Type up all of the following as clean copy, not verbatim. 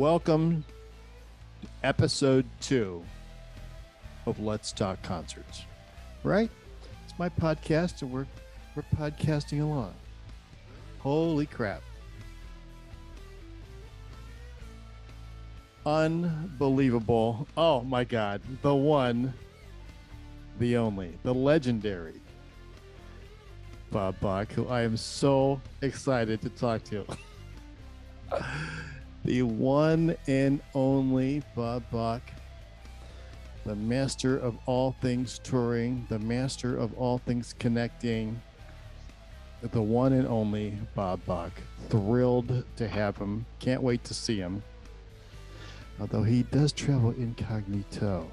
Welcome to episode 2 of Let's Talk Concerts. Right? It's my podcast, and we're podcasting along. Holy crap. Unbelievable. Oh my God. The one, the only, the legendary Bob Bach, who I am so excited to talk to. The one and only Bob Bach, the master of all things touring, the master of all things connecting, the one and only Bob Bach. Thrilled to have him. Can't wait to see him. Although he does travel incognito.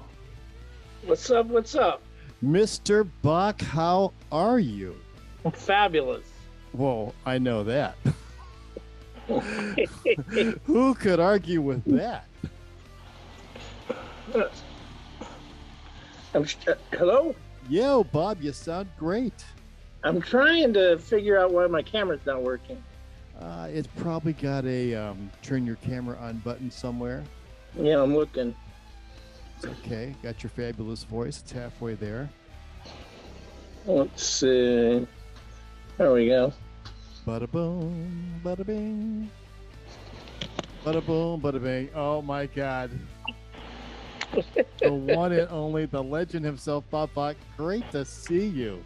What's up? What's up? Mr. Bach, how are you? Fabulous. Whoa, I know that. Who could argue with that? Hello? Yo, Bob, you sound great. I'm trying to figure out why my camera's not working. It's probably got a turn your camera on button somewhere. Yeah, I'm looking. It's okay. Got your fabulous voice. It's halfway there. Let's see. There we go. Bada boom, bada bing. Bada boom, bada bing. Oh my God. The one and only, the legend himself, Bob Bach. Great to see you.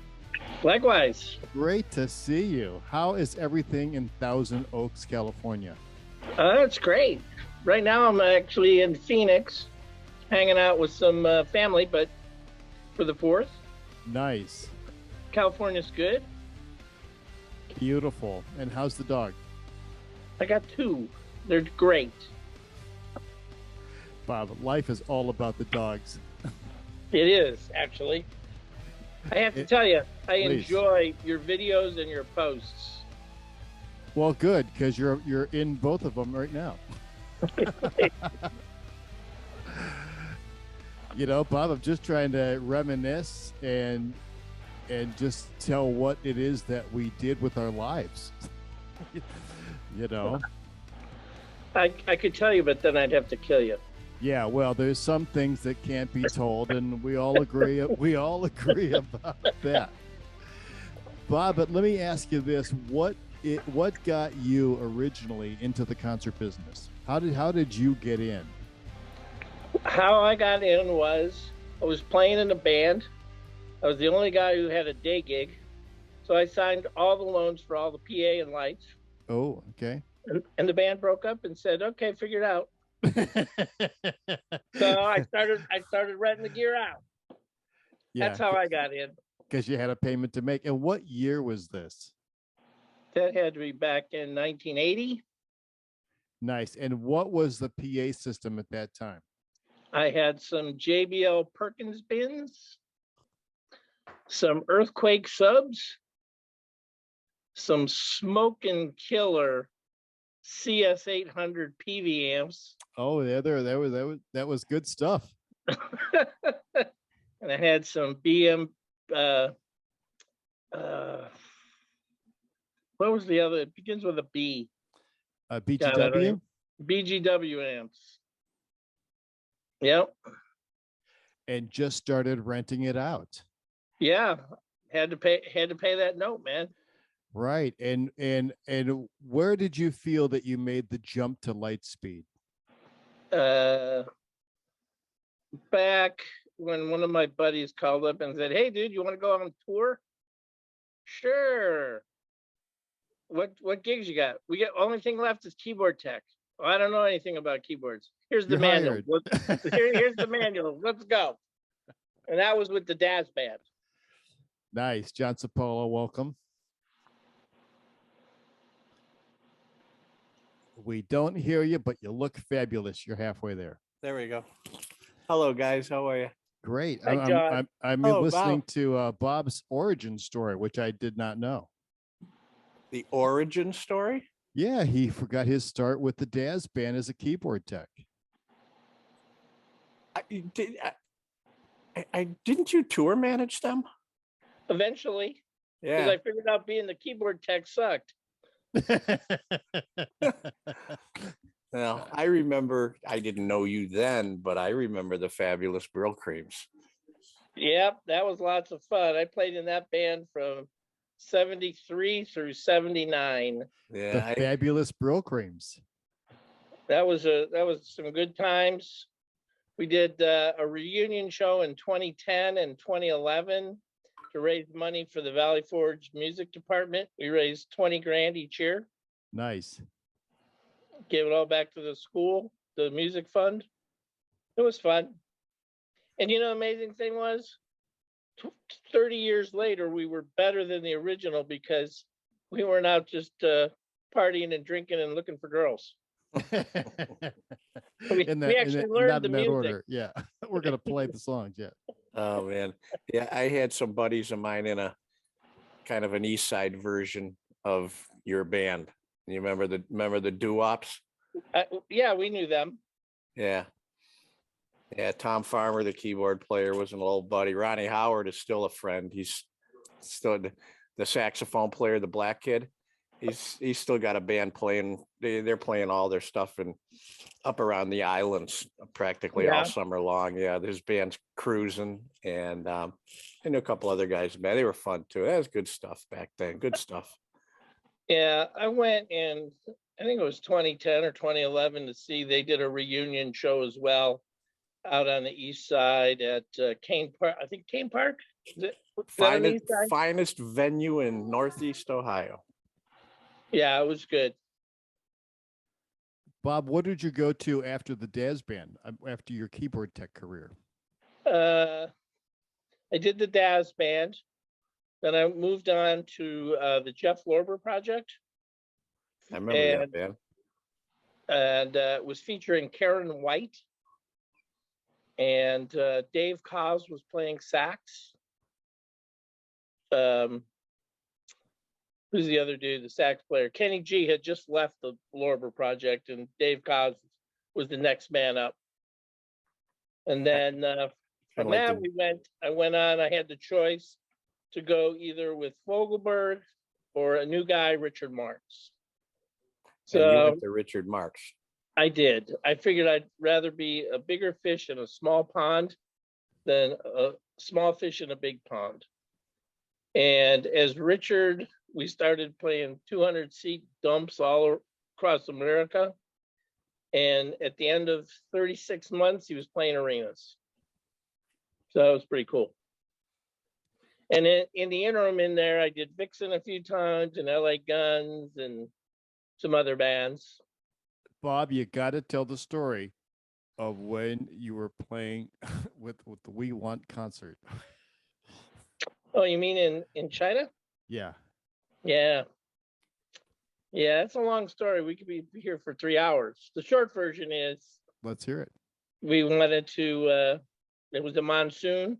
Likewise. Great to see you. How is everything in Thousand Oaks, California? It's great. Right now I'm actually in Phoenix, hanging out with some family, but for the 4th. Nice. California's good. Beautiful. And how's the dog? I got 2. They're great. Bob, life is all about the dogs. It is, actually. I have to tell you, I Please. enjoy your videos and your posts. Well, good, because you're in both of them right now. You know, Bob, I'm just trying to reminisce and just tell what it is that we did with our lives. You know? I could tell you, but then I'd have to kill you. Yeah, well, there's some things that can't be told, and we all agree about that. Bob, but let me ask you this: what got you originally into the concert business? How did you get in? How I got in was I was playing in a band. I was the only guy who had a day gig, so I signed all the loans for all the PA and lights. Oh, okay. And the band broke up and said, "Okay, figure it out." So I started renting the gear out. Yeah, that's how I got in. Because you had a payment to make. And what year was this? That had to be back in 1980. Nice. And what was the PA system at that time? I had some JBL Perkins bins, some Earthquake subs, some Smokin' Killer CS800 PV amps. Oh, yeah, that was good stuff. And I had some BM. What was the other? It begins with a B. BGW. BGW amps. Yep. And just started renting it out. Yeah, had to pay that note, man. Right. And where did you feel that you made the jump to Lightspeed? Back when one of my buddies called up and said, "Hey, dude, you want to go on tour?" Sure. What gigs you got? We got only thing left is keyboard tech. Well, I don't know anything about keyboards. Here's the You're manual. hired. Here's the manual. Let's go. And that was with the Daz band. Nice. John Sapolo, welcome. We don't hear you, but you look fabulous. You're halfway there. There we go. Hello, guys. How are you? Great. Hi, John. I'm Oh, listening Bob. to Bob's origin story, which I did not know. The origin story? Yeah, he forgot his start with the Daz band as a keyboard tech. I didn't you tour manage them? Eventually, because Yeah. I figured out being the keyboard tech sucked. Well, I remember, I didn't know you then, but I remember the Fabulous Brill Creams. Yep, that was lots of fun. I played in that band from 73 through 79. The Yeah, Fabulous Brill Creams. That was some good times. We did a reunion show in 2010 and 2011 to raise money for the Valley Forge Music Department. We raised 20 grand each year. Nice. Gave it all back to the school, the music fund. It was fun. And the amazing thing was 30 years later, we were better than the original because we weren't out just partying and drinking and looking for girls. We actually learned not the in that music. order. Yeah. We're going to play the songs. Yeah. oh man. Yeah, I had some buddies of mine in a kind of an East Side version of your band. You remember the doo-wops? Yeah, we knew them. Yeah. Yeah, Tom Farmer, the keyboard player, was an old buddy. Ronnie Howard is still a friend. He's still the saxophone player, the black kid. He's still got a band playing. They're playing all their stuff and up around the islands practically all summer long. Yeah, his band's cruising, and I knew a couple other guys. Man, they were fun too. That was good stuff back then. Good stuff. Yeah, I went in, I think it was 2010 or 2011 to see they did a reunion show as well out on the east side at Kane Park. I think Kane Park. Is that on the east side? Finest venue in Northeast Ohio. Yeah, it was good. Bob, what did you go to after the Daz Band, after your keyboard tech career? I did the Daz Band. Then I moved on to the Jeff Lorber project. I remember that band. And it was featuring Karen White. And Dave Cos was playing sax. Who's the other dude, the sax player? Kenny G had just left the Lorber project, and Dave Cos was the next man up. And then from that, I went on, I had the choice to go either with Fogelberg or a new guy, Richard Marx. So and you went to Richard Marx. I did. I figured I'd rather be a bigger fish in a small pond than a small fish in a big pond. And as Richard, we started playing 200-seat dumps all across America. And at the end of 36 months, he was playing arenas. So that was pretty cool. And in the interim in there, I did Vixen a few times and LA Guns and some other bands. Bob, you got to tell the story of when you were playing with the We Want concert. Oh, you mean in China? Yeah. Yeah. Yeah, it's a long story. We could be here for 3 hours. The short version is... Let's hear it. We wanted to... it was a monsoon.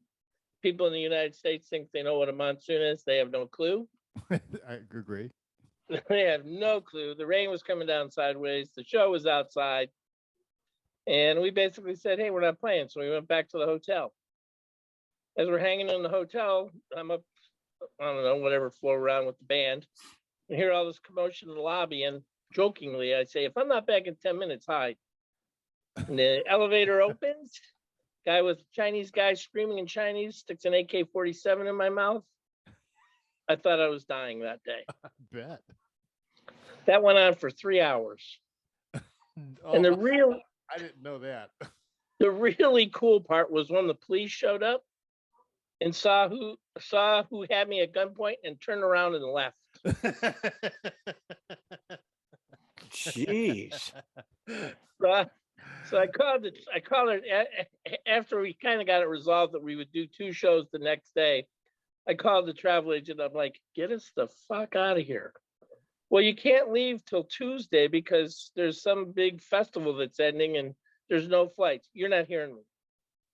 People in the United States think they know what a monsoon is. They have no clue. I agree. They have no clue. The rain was coming down sideways. The show was outside. And we basically said, hey, we're not playing. So we went back to the hotel. As we're hanging in the hotel, I'm up, I don't know, whatever floor around with the band. And hear all this commotion in the lobby. And jokingly, I say, if I'm not back in 10 minutes, hide. And the elevator opens. Guy with Chinese guy screaming in Chinese, sticks an AK-47 in my mouth. I thought I was dying that day. I bet. That went on for 3 hours. And I didn't know that. The really cool part was when the police showed up and saw who had me at gunpoint and turned around and left. Jeez. So I called it after we kind of got it resolved that we would do 2 shows the next day. I called the travel agent. I'm like, get us the fuck out of here. Well, you can't leave till Tuesday because there's some big festival that's ending and there's no flights. You're not hearing me.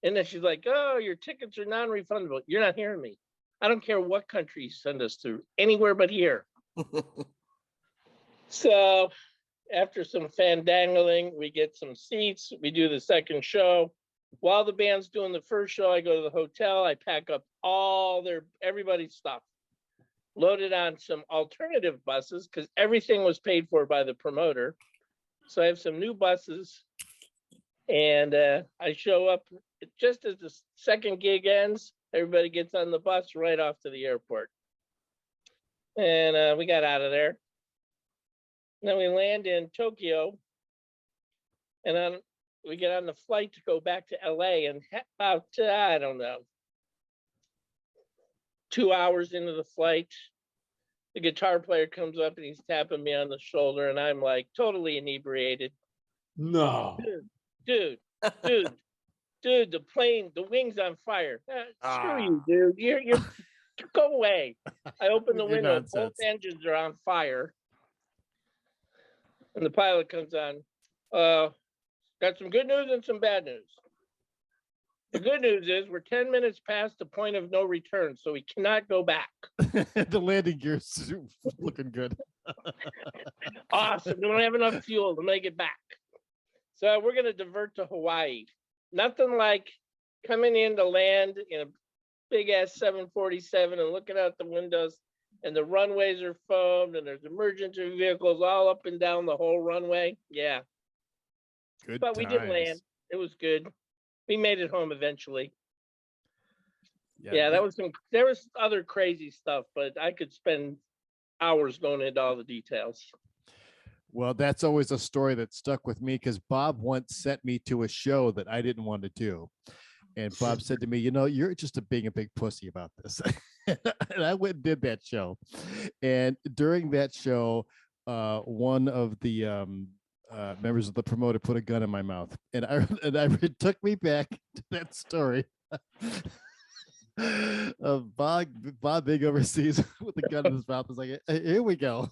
And then she's like, oh, your tickets are non-refundable. You're not hearing me. I don't care what country you send us to, anywhere but here. So after some fandangling, we get some seats. We do the second show. While the band's doing the first show, I go to the hotel. I pack up everybody's stuff, load it on some alternative buses because everything was paid for by the promoter. So I have some new buses, and I show up just as the second gig ends. Everybody gets on the bus right off to the airport. And we got out of there. Then we land in Tokyo, and then we get on the flight to go back to LA. And about, I don't know, 2 hours into the flight, the guitar player comes up and he's tapping me on the shoulder, and I'm like totally inebriated. No. Dude, the plane, the wing's on fire. Screw you, dude. You're go away. I open the window, both engines are on fire. And the pilot comes on. Got some good news and some bad news. The good news is we're 10 minutes past the point of no return, so we cannot go back. The landing gear's looking good. Awesome. We don't have enough fuel to make it back. So we're going to divert to Hawaii. Nothing like coming in to land in a big ass 747 and looking out the windows, and the runways are foamed and there's emergency vehicles all up and down the whole runway. Yeah. Good But we did times. land. It was good. We made it home eventually. Yeah, There was other crazy stuff, but I could spend hours going into all the details. well, that's always a story that stuck with me because Bob once sent me to a show that I didn't want to do. And Bob said to me, you're just being a big pussy about this. And I went and did that show. And during that show, one of the members of the promoter put a gun in my mouth. And it took me back to that story of Bob being overseas with a gun in his mouth. It's like, here we go.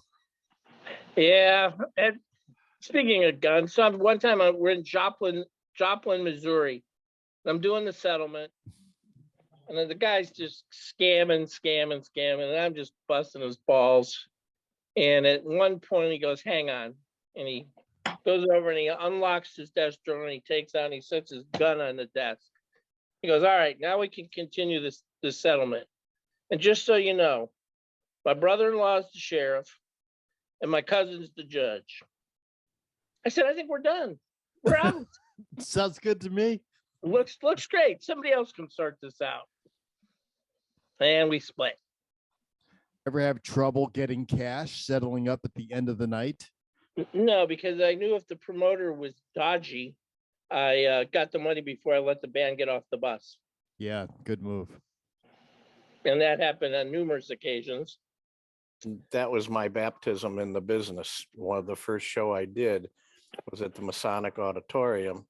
Yeah. And speaking of guns, so one time we're in Joplin, Missouri. I'm doing the settlement, and then the guy's just scamming, and I'm just busting his balls. And at one point he goes, hang on. And he goes over and he unlocks his desk drawer and he takes out and he sets his gun on the desk. He goes, all right, now we can continue this settlement. And just so you know, my brother-in-law is the sheriff and my cousin's the judge. I said, I think we're done. We're out. Sounds good to me. Looks great. Somebody else can sort this out. And we split. Ever have trouble getting cash settling up at the end of the night? No, because I knew if the promoter was dodgy, I got the money before I let the band get off the bus. Yeah, good move. And that happened on numerous occasions. That was my baptism in the business. One of the first show I did was at the Masonic Auditorium,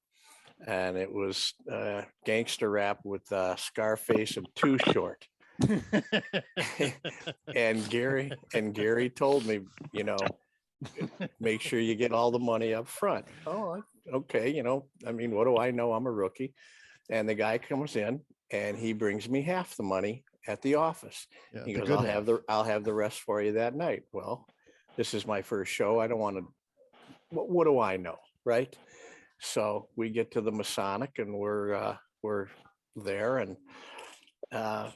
and it was gangster rap with Scarface and Too Short. and Gary told me, make sure you get all the money up front. Oh, okay. I mean, what do I know? I'm a rookie. And the guy comes in and he brings me half the money at the office. Yeah, he goes, I'll have the rest for you that night. Well, this is my first show. I don't want to, what do I know? Right. So we get to the Masonic and we're there, and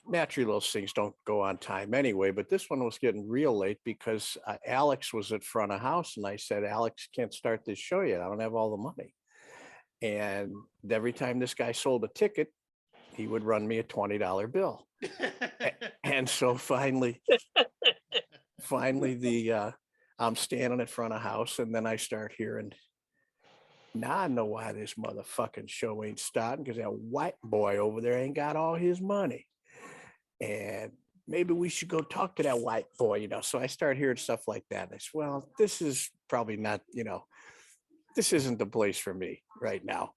naturally those things don't go on time anyway, but this one was getting real late because Alex was at front of house, and I said, Alex, can't start this show yet. I don't have all the money. And every time this guy sold a ticket, he would run me a $20 bill. And so finally I'm standing at front of house, and then I start hearing, now I know why this motherfucking show ain't starting, because that white boy over there ain't got all his money. And maybe we should go talk to that white boy, So I start hearing stuff like that. And I said, well, this is probably not, this isn't the place for me right now.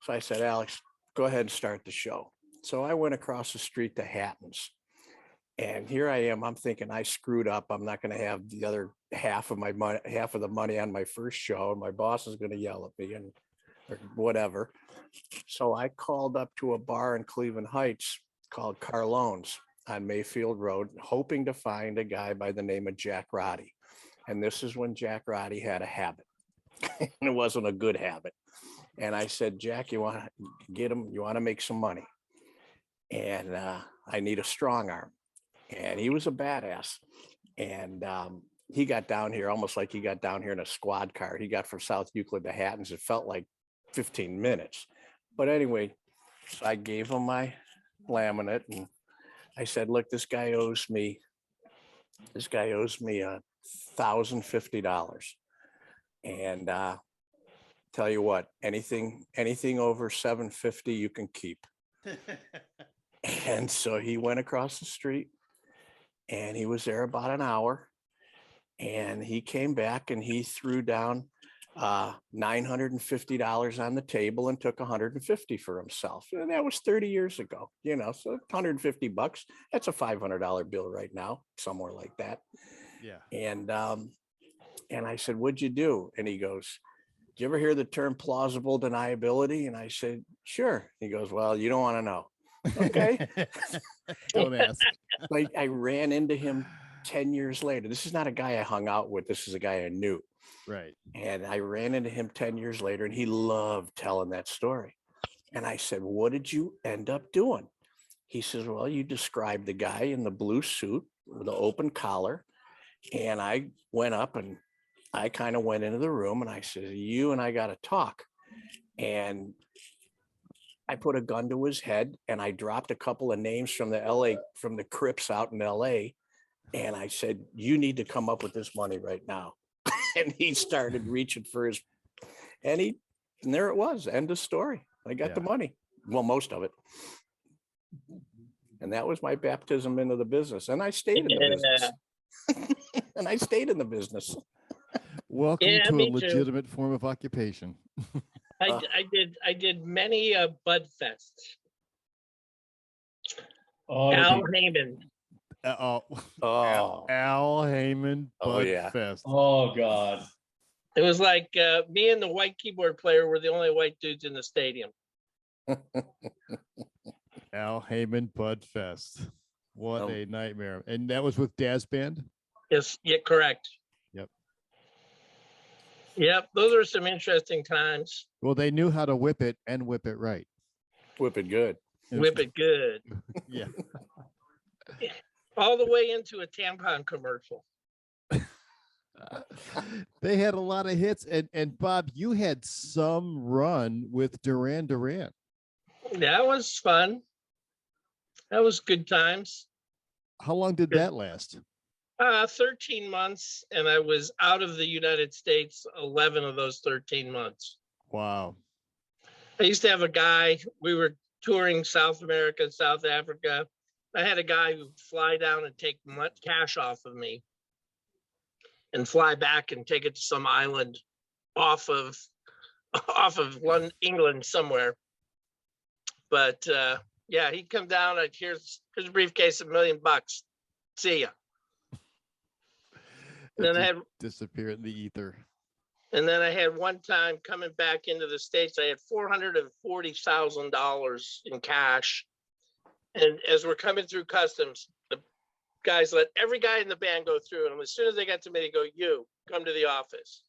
So I said, Alex, go ahead and start the show. So I went across the street to Hatton's. And here I am. I'm thinking I screwed up. I'm not going to have the other half of the money on my first show, and my boss is going to yell at me or whatever. So I called up to a bar in Cleveland Heights called Carlone's on Mayfield Road, hoping to find a guy by the name of Jack Roddy. And this is when Jack Roddy had a habit, and it wasn't a good habit. And I said, Jack, you want to get him? You want to make some money? And I need a strong arm. And he was a badass. And he got down here almost like he got down here in a squad car. He got from South Euclid to Hattons. It felt like 15 minutes. But anyway, so I gave him my laminate and I said, look, this guy owes me $1,050. And tell you what, anything over 750 you can keep. And so he went across the street and he was there about an hour and he came back and he threw down $950 on the table and took 150 for himself. And that was 30 years ago, so $150, that's a $500 bill right now, somewhere like that. Yeah. And I said, what'd you do? And he goes, do you ever hear the term plausible deniability? And I said, sure. He goes, well, you don't want to know. Okay. Don't ask. I ran into him 10 years later. This is not a guy I hung out with. This is a guy I knew. Right. And I ran into him 10 years later and he loved telling that story. And I said, what did you end up doing? He says, well, you described the guy in the blue suit with the open collar. And I went up and I kind of went into the room and I said, you and I got to talk. And I put a gun to his head and I dropped a couple of names from the Crips out in LA. And I said, you need to come up with this money right now. And he started reaching for his, and there it was, end of story. I got the money. Well, most of it. And that was my baptism into the business. And I stayed in the business. And I stayed in the business. Welcome to a legitimate form of occupation. I did many Bud Fests. Al Heyman. Al Heyman Bud Fest. Oh God. It was like me and the white keyboard player were the only white dudes in the stadium. Al Heyman Bud Fest. What a nightmare. And that was with Daz Band? Yes, yeah, correct. Yep, those are some interesting times. Well, they knew how to whip it and whip it right. Whip it good. Whip it good. Yeah. All the way into a tampon commercial. They had a lot of hits. And Bob, you had some run with Duran Duran. That was fun. That was good times. How long did that last? 13 months, and I was out of the United States 11 of those 13 months. Wow. I used to have a guy, we were touring South America, South Africa. I had a guy who'd fly down and take cash off of me and fly back and take it to some island off of London, England somewhere. But yeah, he'd come down, here's a briefcase of $1 million. See ya. And then I had disappear in the ether. And then I had one time coming back into the States, I had $440,000 in cash. And as we're coming through customs, the guys let every guy in the band go through. And as soon as they got to me, they go, you come to the office.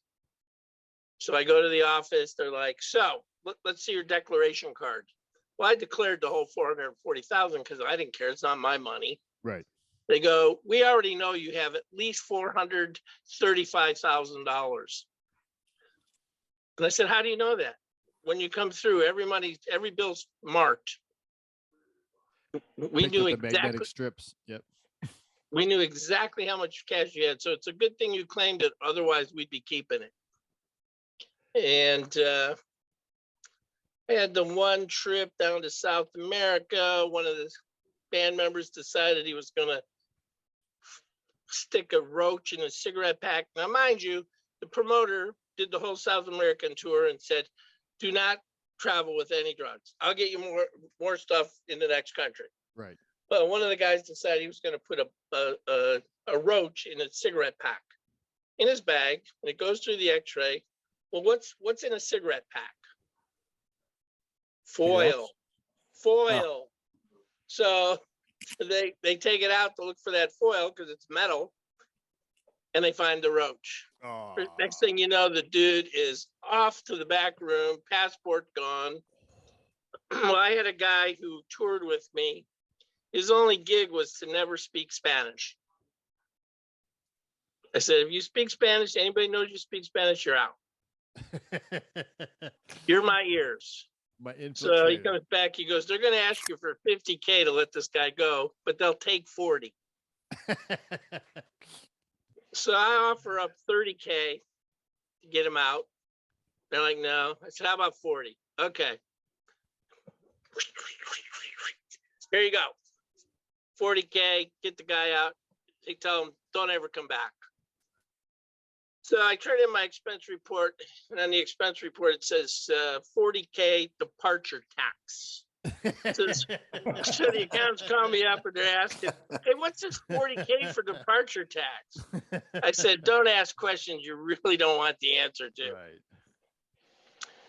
So I go to the office. They're like, so let's see your declaration card. Well, I declared the whole 440,000 because I didn't care. It's not my money. Right. They go, we already know you have at least $435,000. And I said, how do you know that? When you come through, every bill's marked. We knew exactly. Magnetic strips. Yep. We knew exactly how much cash you had. So it's a good thing you claimed it. Otherwise, we'd be keeping it. And I had the one trip down to South America. One of the band members decided he was going to stick a roach in a cigarette pack. Now, mind you, the promoter did the whole South American tour and said, do not travel with any drugs. I'll get you more stuff in the next country. Right. Well, one of the guys decided he was going to put a roach in a cigarette pack in his bag, and it goes through the x-ray. Well, what's in a cigarette pack? Foil. Oh. So they take it out to look for that foil because it's metal, and they find the roach. Oh. Next thing you know, the dude is off to the back room, passport gone. Well, I had a guy who toured with me. His only gig was to never speak Spanish. I said, if you speak Spanish, anybody knows you speak Spanish, you're out. You're my ears. My So he infiltrator. comes back. He goes, they're going to ask you for $50K to let this guy go, but they'll take 40. So I offer up $30K to get him out. They're like, no. I said, how about 40? Okay. Here you go. 40K, get the guy out. They tell him, don't ever come back. So I turn in my expense report, and on the expense report, it says 40K departure tax. So the accountants call me up and they're asking, hey, what's this 40K for departure tax? I said, don't ask questions you really don't want the answer to. Right.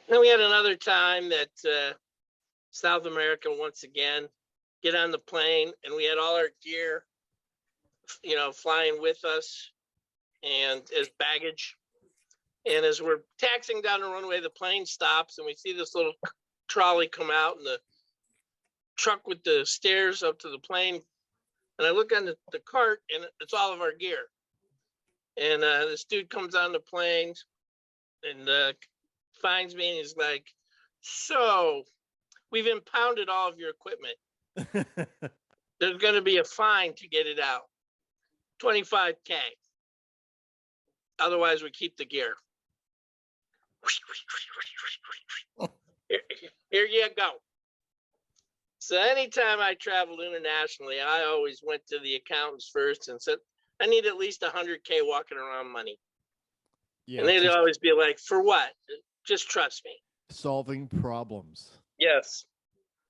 Then we had another time that South America, once again, get on the plane, and we had all our gear, flying with us and as baggage. And as we're taxiing down the runway, the plane stops, and we see this little trolley come out and the truck with the stairs up to the plane. And I look on the cart, and it's all of our gear. And this dude comes on the plane and finds me, and he's like, so we've impounded all of your equipment. There's going to be a fine to get it out. 25K. Otherwise, we keep the gear. Here you go. So anytime I traveled internationally, I always went to the accountants first and said, I need at least 100K walking around money. Yeah, And they'd just always be like, for what? Just trust me. solving problems. Yes.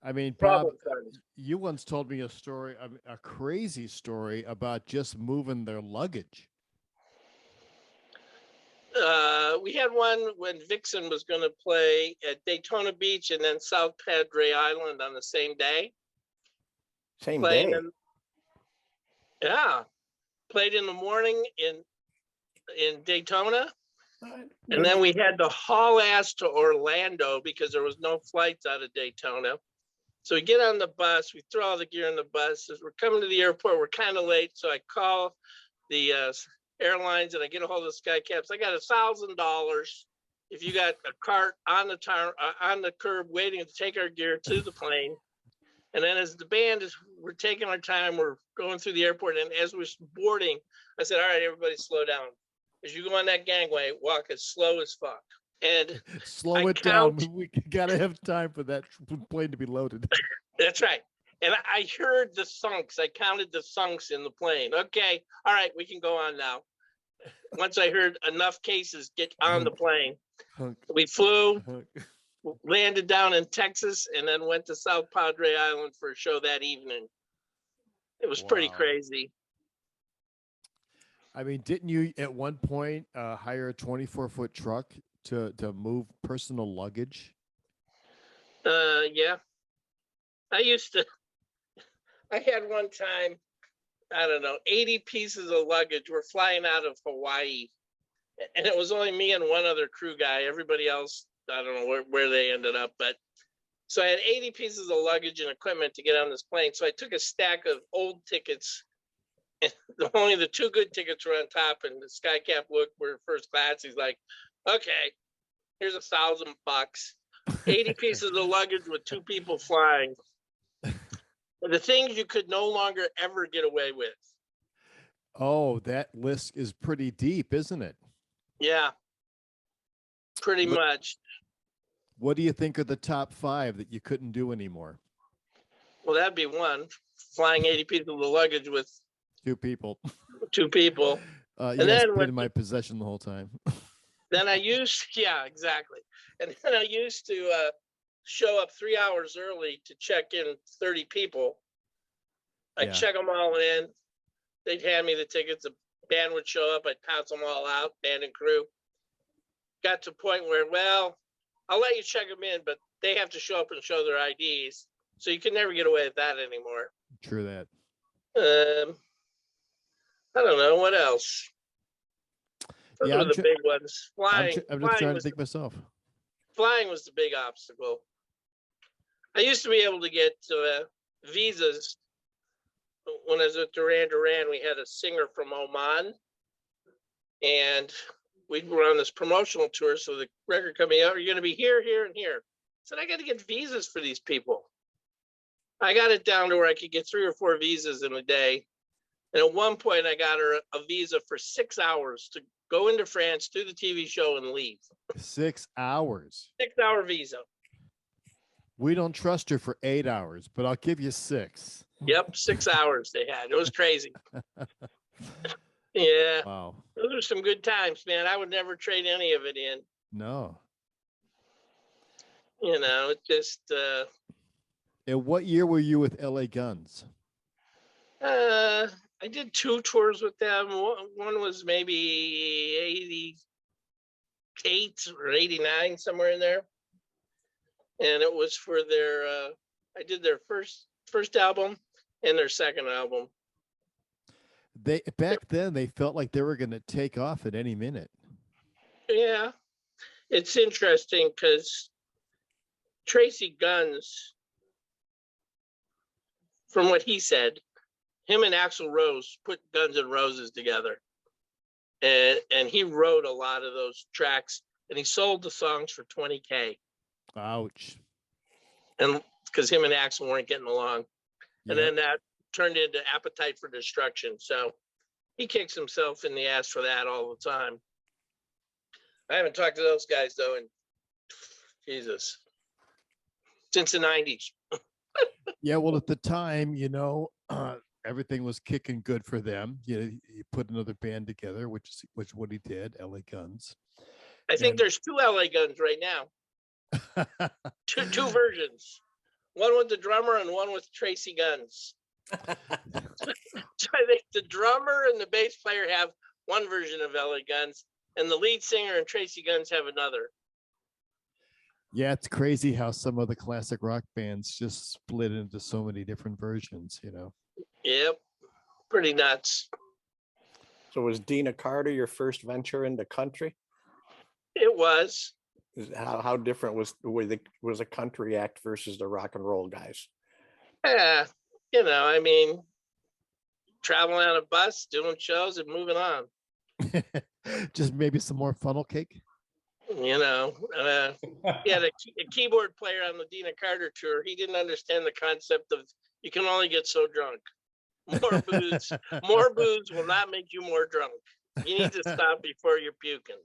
I mean, Bob, Problem funds. you once told me a story, a crazy story about just moving their luggage. We had one when Vixen was going to play at Daytona Beach and then South Padre Island on the same day. Same Playing day. played in the morning in Daytona, and then we had to haul ass to Orlando because there was no flights out of Daytona. So we get on the bus, we throw all the gear in the bus. As we're coming to the airport, we're kind of late, so I call the airlines and I get a hold of the SkyCaps. I got $1,000 if you got a cart on the curb waiting to take our gear to the plane. And then as the band we're taking our time, we're going through the airport, and as we're boarding, I said, all right, everybody slow down. As you go on that gangway, walk as slow as fuck. And Slow it down. We gotta have time for that plane to be loaded. that's right. And I heard the sunks. I counted the sunks in the plane. Okay, all right, we can go on now. Once I heard enough cases get on the plane, we flew, landed down in Texas, and then went to South Padre Island for a show that evening. It was pretty Wow. crazy. I mean, didn't you at one point hire a 24-foot truck to move personal luggage? Yeah. I had one time, I don't know, 80 pieces of luggage. We're flying out of Hawaii, and it was only me and one other crew guy. Everybody else, I don't know where they ended up, but so I had 80 pieces of luggage and equipment to get on this plane. So I took a stack of old tickets, and only the two good tickets were on top, and the SkyCap looked, we're first class. He's like, okay, here's $1,000, 80 pieces of luggage with two people flying. The things you could no longer ever get away with. Oh, that list is pretty deep, isn't it? Yeah, pretty much. What do you think are the top 5 that you couldn't do anymore? Well, that'd be one, flying 80 pieces of luggage with 2 people. 2 people. You And guys then been in my possession the whole time. Then I used, yeah, exactly. And then I used to show up 3 hours early to check in 30 people. I'd check them all in. They'd hand me the tickets. The band would show up. I'd pass them all out, band and crew. Got to a point where, well, I'll let you check them in, but they have to show up and show their IDs. So you can never get away with that anymore. True that. I don't know. What else? Those were the big ones. Flying. I'm just trying to think myself. Flying was the big obstacle. I used to be able to get visas when I was at Duran Duran. We had a singer from Oman, And we were on this promotional tour. So the record company, oh, you're going to be here, here, and here. I said, I got to get visas for these people. I got it down to where I could get 3 or 4 visas in a day. And at one point, I got her a visa for 6 hours to go into France, do the TV show, and leave. 6 hours. 6-hour visa. We don't trust her for 8 hours, but I'll give you 6. Yep, 6 hours they had. It was crazy. Yeah. Wow. Those are some good times, man. I would never trade any of it in. No. You know, it just And what year were you with LA Guns? I did 2 tours with them. One was maybe 88 or 89, somewhere in there. And it was for their I did their first album and their second album. They back then they felt like they were going to take off at any minute. Yeah. It's interesting because Tracy Guns, from what he said, him and Axl Rose put Guns N' Roses together. And he wrote a lot of those tracks and he sold the songs for $20K. Ouch. And because him and Axl weren't getting along. And Yeah. then that turned into Appetite for Destruction. So he kicks himself in the ass for that all the time. I haven't talked to those guys though in Jesus. Since the 90s. Yeah, well, at the time, you know, everything was kicking good for them. You put another band together, which is what he did, LA Guns. I think And- there's 2 LA Guns right now. Two versions. One with the drummer and one with Tracy Guns. So I think the drummer and the bass player have one version of LA Guns, and the lead singer and Tracy Guns have another. Yeah, it's crazy how some of the classic rock bands just split into so many different versions, you know. Yep. Pretty nuts. So was Dina Carter your first venture into country? It was. How different was a country act versus the rock and roll guys? Yeah. You know, I mean, traveling on a bus, doing shows and moving on. Just maybe some more funnel cake. You know, he had a keyboard player on the Dina Carter tour. He didn't understand the concept of you can only get so drunk. More booze will not make you more drunk. You need to stop before you're puking.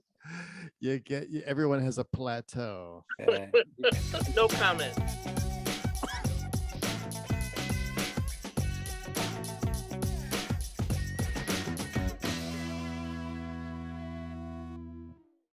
Everyone has a plateau. Yeah. No comment.